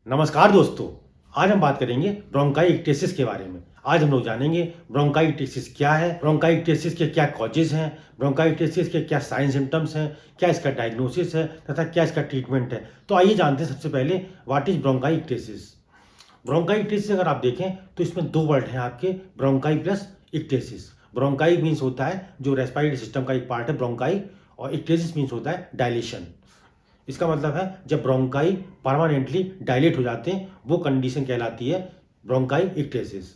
नमस्कार दोस्तों। आज हम बात करेंगे ब्रोंकाइटिस के बारे में। आज हम लोग जानेंगे ब्रोंकाइटिस क्या है, ब्रोंकाइटिस के क्या कॉजेज हैं, ब्रोंकाइटिस के क्या साइन सिम्टम्स हैं, क्या इसका डायग्नोसिस है तथा क्या इसका ट्रीटमेंट है। तो आइए जानते हैं सबसे पहले व्हाट इज ब्रोंकाइटिस। ब्रोंकाइटिस अगर आप देखें तो इसमें दो वर्ड हैं आपके, ब्रोंकाई प्लस इक्टेसिस। ब्रोंकाई मीन्स होता है जो रेस्पिरेटरी सिस्टम का एक पार्ट है ब्रोंकाई, और इक्टेसिस मीन्स होता है डायलेशन। इसका मतलब है जब ब्रोंकाई परमानेंटली डायलेट हो जाते हैं वो कंडीशन कहलाती है ब्रोंकाई इक्टेसिस।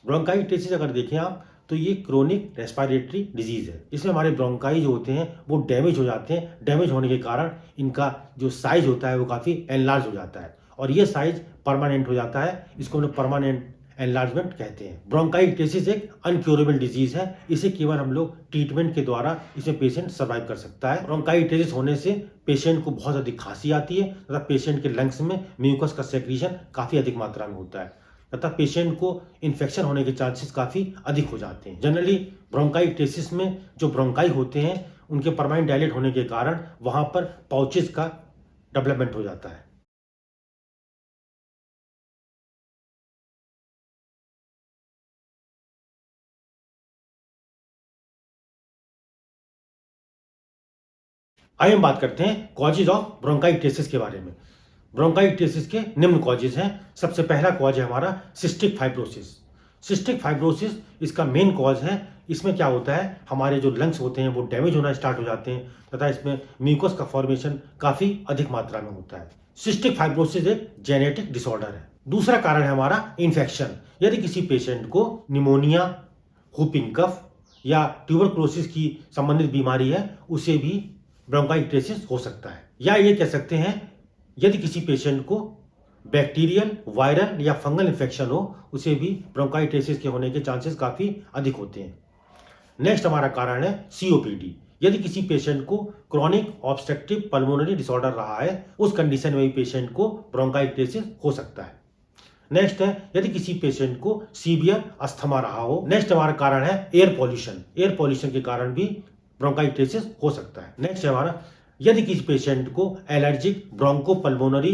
ब्रोंकाई इक्टेसिस अगर देखें आप तो ये क्रोनिक रेस्पिरेटरी डिजीज है। इसमें हमारे ब्रोंकाई जो होते हैं वो डैमेज हो जाते हैं। डैमेज होने के कारण इनका जो साइज होता है वो काफ़ी एनलार्ज हो जाता है, और ये साइज परमानेंट हो जाता है। इसको हम परमानेंट एनलार्जमेंट कहते हैं। ब्रोंकाइटिस एक अनक्योरेबल डिजीज है। इसे केवल हम लोग ट्रीटमेंट के द्वारा इसमें पेशेंट सर्वाइव कर सकता है। ब्रोंकाइटिस होने से पेशेंट को बहुत अधिक खांसी आती है तथा पेशेंट के लंग्स में म्यूकस का सेक्रीशन काफी अधिक मात्रा में होता है तथा पेशेंट को इन्फेक्शन होने के चांसेस काफी अधिक हो जाते हैं। जनरली ब्रोंकाइटिस में जो ब्रोंकाई होते हैं उनके परमानेंट डायलेट होने के कारण वहां पर पाउचेस का डेवलपमेंट हो जाता है। आइए हम बात करते हैं कॉजेज ऑफ ब्रोंकाइटिस के बारे में। ब्रोंकाइटिस के निम्न कॉजेज हैं। सबसे पहला कॉज है हमारा सिस्टिक फाइब्रोसिस। सिस्टिक फाइब्रोसिस इसका मेन कॉज है। इसमें क्या होता है, हमारे जो लंग्स होते हैं वो डैमेज होना स्टार्ट हो जाते हैं तथा इसमें म्यूकस का फॉर्मेशन काफी अधिक मात्रा में होता है। सिस्टिक फाइब्रोसिस एक जेनेटिक डिसऑर्डर है। दूसरा कारण है हमारा इन्फेक्शन। यदि किसी पेशेंट को निमोनिया, हुपिंग कफ या ट्यूबरकुलोसिस की संबंधित बीमारी है उसे भी ब्रोंकाइटिस हो सकता है। या ये कह सकते हैं यदि किसी पेशेंट को बैक्टीरियल, वायरल या फंगल इन्फेक्शन हो उसे भी ब्रोंकाइटिस के होने के चांसेस काफी अधिक होते हैं। नेक्स्ट हमारा कारण है सीओपीडी। यदि किसी पेशेंट को क्रॉनिक ऑब्स्ट्रक्टिव पल्मोनरी डिसऑर्डर रहा है उस कंडीशन में भी पेशेंट को ब्रोंकाइटिस हो सकता है। नेक्स्ट है यदि किसी पेशेंट को सीवियर अस्थमा रहा हो। नेक्स्ट हमारा कारण है एयर पॉल्यूशन। एयर पॉल्यूशन के कारण भी ब्रोंकाइटिस हो सकता है। नेक्स्ट है हमारा यदि किसी पेशेंट को एलर्जिक ब्रोंकोपल्मोनरी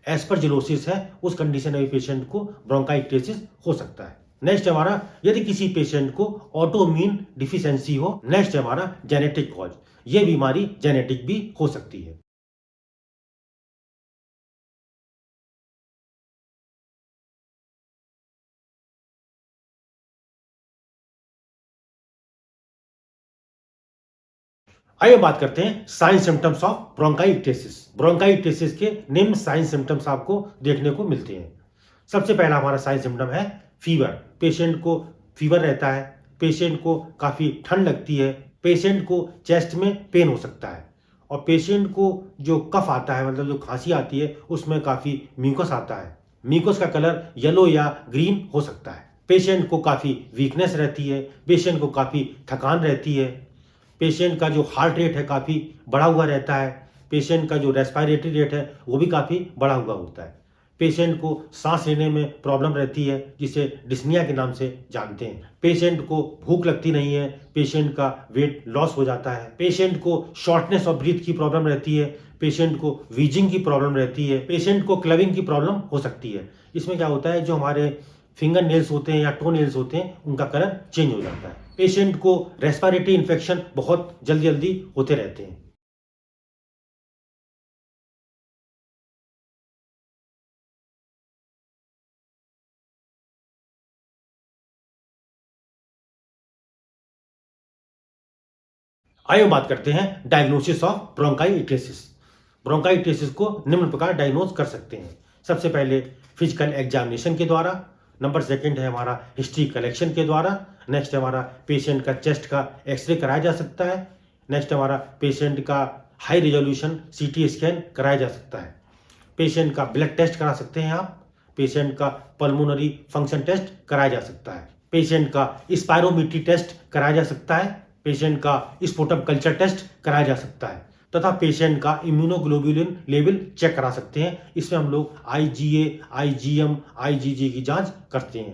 एस्परजिलोसिस है उस कंडीशन में पेशेंट को ब्रोंकाइटिस हो सकता है। नेक्स्ट हमारा यदि किसी पेशेंट को ऑटोइम्यून डिफिशियंसी हो। नेक्स्ट है हमारा जेनेटिक कॉज। ये बीमारी जेनेटिक भी हो सकती है। आइए बात करते हैं sign symptoms of bronchitis. Bronchitis के निम्न साइन सिम्टम्स आपको देखने को मिलते हैं। सबसे पहला हमारा साइन सिम्टम है फीवर। पेशेंट को फीवर रहता है, पेशेंट को काफी ठंड लगती है, पेशेंट को चेस्ट में पेन हो सकता है, और पेशेंट को जो कफ आता है मतलब जो खांसी आती है उसमें काफी म्यूकस आता है। म्यूकस का कलर येलो या ग्रीन हो सकता है। पेशेंट को काफी वीकनेस रहती है, पेशेंट को काफी थकान रहती है, पेशेंट का जो हार्ट रेट है काफ़ी बढ़ा हुआ रहता है, पेशेंट का जो रेस्पिरेटरी रेट है वो भी काफ़ी बढ़ा हुआ होता है। पेशेंट को सांस लेने में प्रॉब्लम रहती है जिसे डिस्निया के नाम से जानते हैं। पेशेंट को भूख लगती नहीं है, पेशेंट का वेट लॉस हो जाता है, पेशेंट को शॉर्टनेस ऑफ ब्रीथ की प्रॉब्लम रहती है, पेशेंट को वीजिंग की प्रॉब्लम रहती है, पेशेंट को क्लबिंग की प्रॉब्लम हो सकती है। इसमें क्या होता है, जो हमारे फिंगर नेल्स होते हैं या टो नेल्स होते हैं उनका कलर चेंज हो जाता है। पेशेंट को रेस्पिरेटरी इन्फेक्शन बहुत जल्दी जल्दी होते रहते हैं। आइए बात करते हैं डायग्नोसिस ऑफ ब्रोंकाइटिस। ब्रोंकाइटिस को निम्न प्रकार डायग्नोज कर सकते हैं। सबसे पहले फिजिकल एग्जामिनेशन के द्वारा, नंबर सेकंड है हमारा हिस्ट्री कलेक्शन के द्वारा, नेक्स्ट हमारा पेशेंट का चेस्ट का एक्सरे कराया जा सकता है, नेक्स्ट हमारा पेशेंट का हाई रेजोल्यूशन सीटी स्कैन कराया जा सकता है, पेशेंट का ब्लड टेस्ट करा सकते हैं आप, पेशेंट का पल्मोनरी फंक्शन टेस्ट कराया जा सकता है, पेशेंट का स्पायरोमीट्री टेस्ट कराया जा सकता है, पेशेंट का स्पुटम कल्चर टेस्ट कराया जा सकता है तथा पेशेंट का इम्यूनोग्लोबुलिन लेवल चेक करा सकते हैं। इसमें हम लोग आईजीए, आईजीएम, आईजीजी की जांच करते हैं।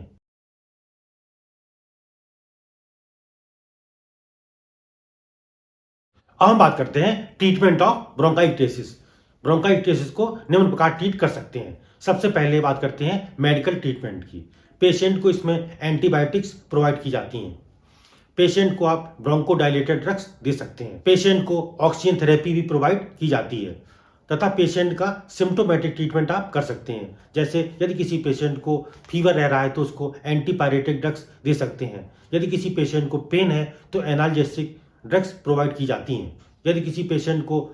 अब हम बात करते हैं ट्रीटमेंट ऑफ ब्रोंकाइटिस। ब्रोंकाइटिस को निम्न प्रकार ट्रीट कर सकते हैं। सबसे पहले बात करते हैं मेडिकल ट्रीटमेंट की। पेशेंट को इसमें एंटीबायोटिक्स प्रोवाइड की जाती हैं। पेशेंट को आप ब्रोंकोडायलेटेड ड्रग्स दे सकते हैं। पेशेंट को ऑक्सीजन थेरेपी भी प्रोवाइड की जाती है तथा पेशेंट का सिम्टोमेटिक ट्रीटमेंट आप कर सकते हैं। जैसे यदि किसी पेशेंट को फीवर रह रहा है तो उसको एंटीपायरेटिक ड्रग्स दे सकते हैं। यदि किसी पेशेंट को पेन है तो एनाल्जेसिक ड्रग्स प्रोवाइड की जाती हैं। यदि किसी पेशेंट को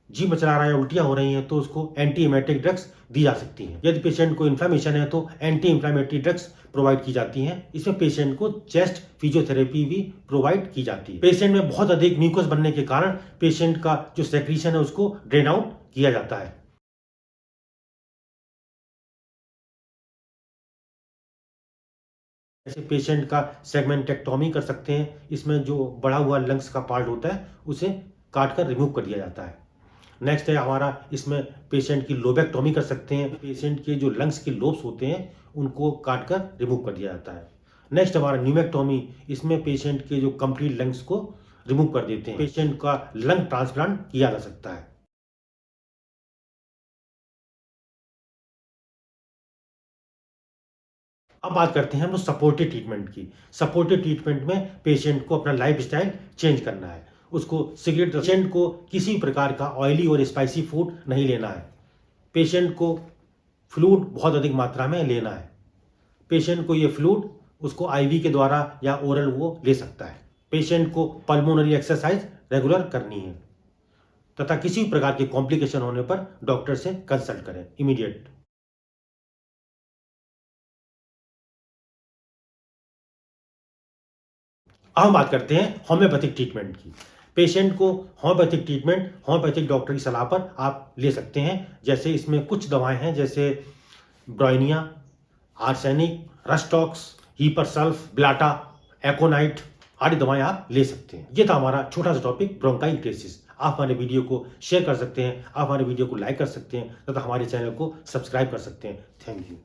जी मचला रहा है, उल्टियाँ हो रही हैं, तो उसको एंटी एमेटिक ड्रग्स दी जा सकती हैं। यदि पेशेंट को इन्फ्लेमेशन है तो एंटी इन्फ्लेमेटरी ड्रग्स प्रोवाइड की जाती हैं। इसमें पेशेंट को चेस्ट फिजियोथेरेपी भी प्रोवाइड की जाती है। पेशेंट में बहुत अधिक म्यूकस बनने के कारण पेशेंट का जो सेक्रीशन है उसको ड्रेन आउट किया जाता है। ऐसे पेशेंट का सेगमेंटेक्टोमी कर सकते हैं। इसमें जो बढ़ा हुआ लंग्स का पार्ट होता है उसे काट कर रिमूव कर दिया जाता है। नेक्स्ट है हमारा, इसमें पेशेंट की लोबेक्टोमी कर सकते हैं। पेशेंट के जो लंग्स के लोब्स होते हैं उनको काट कर रिमूव कर दिया जाता है। नेक्स्ट हमारा न्यूमेक्टोमी, इसमें पेशेंट के जो कंप्लीट लंग्स को रिमूव कर देते हैं। पेशेंट का लंग ट्रांसप्लांट किया जा सकता है। अब बात करते हैं हम लोग सपोर्टिव ट्रीटमेंट की। सपोर्टिव ट्रीटमेंट में पेशेंट को अपना लाइफ स्टाइल चेंज करना है। उसको सिगरेट, पेशेंट को किसी प्रकार का ऑयली और स्पाइसी फूड नहीं लेना है। पेशेंट को फ्लूइड बहुत अधिक मात्रा में लेना है। पेशेंट को ये फ्लूइड उसको आईवी के द्वारा या ओरल वो ले सकता है। पेशेंट को पल्मोनरी एक्सरसाइज रेगुलर करनी है तथा किसी प्रकार के कॉम्प्लिकेशन होने पर डॉक्टर से कंसल्ट करें इमीडिएट। अब हम बात करते हैं होम्योपैथिक ट्रीटमेंट की। पेशेंट को होम्योपैथिक ट्रीटमेंट होम्योपैथिक डॉक्टर की सलाह पर आप ले सकते हैं। जैसे इसमें कुछ दवाएं हैं, जैसे ब्रोइनिया, आर्सेनिक, रस्टॉक्स, हीपरसल्फ, ब्लाटा, एकोनाइट आदि दवाएं आप ले सकते हैं। ये था हमारा छोटा सा टॉपिक ब्रोंकाइटिस। आप हमारे वीडियो को शेयर कर सकते हैं, आप हमारे वीडियो को लाइक कर सकते हैं तथा हमारे चैनल को सब्सक्राइब कर सकते हैं। Thank you.